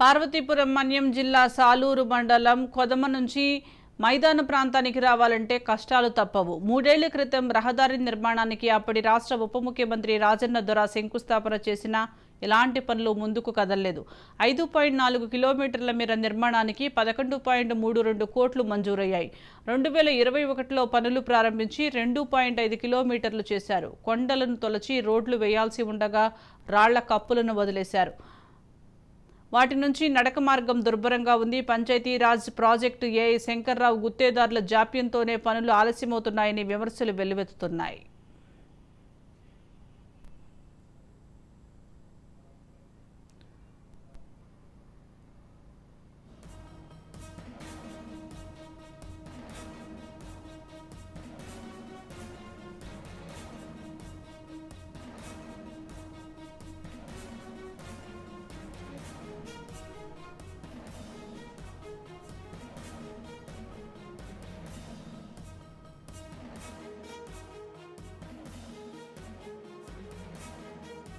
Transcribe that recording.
పార్వతీపురం మన్యం జిల్లా సాలూరు మండలం కొదమ నుంచి మైదాన ప్రాంతానికి రావాలంటే కష్టాలు తప్పవు. 3 ఏళ్ల క్రితం రహదారి నిర్మాణానికి అప్పటి రాష్ట్ర ఉప ముఖ్యమంత్రి రాజన్న దొర శంకుస్థాపన చేసినా ఎలాంటి పనులు ముందుకు కదలలేదు. 5.4 కిలోమీటర్ల మేర నిర్మాణానికి 11.32 కోట్లు మంజూరయ్యాయి. 2021లో పనులు ప్రారంభించి 2.5 కిలోమీటర్లు చేశారు. కొండలను తొలచి రోడ్లు వేయాల్సి ఉండగా రాళ్ల కప్పులను వదిలేశారు. వాటి నుంచి నడక మార్గం దుర్భరంగా ఉంది. పంచాయతీరాజ్ ప్రాజెక్టు ఏఐ శంకర్రావు గుత్తేదారుల జాప్యంతోనే పనులు ఆలస్యమవుతున్నాయని విమర్శలు వెల్లువెత్తుతున్నాయి.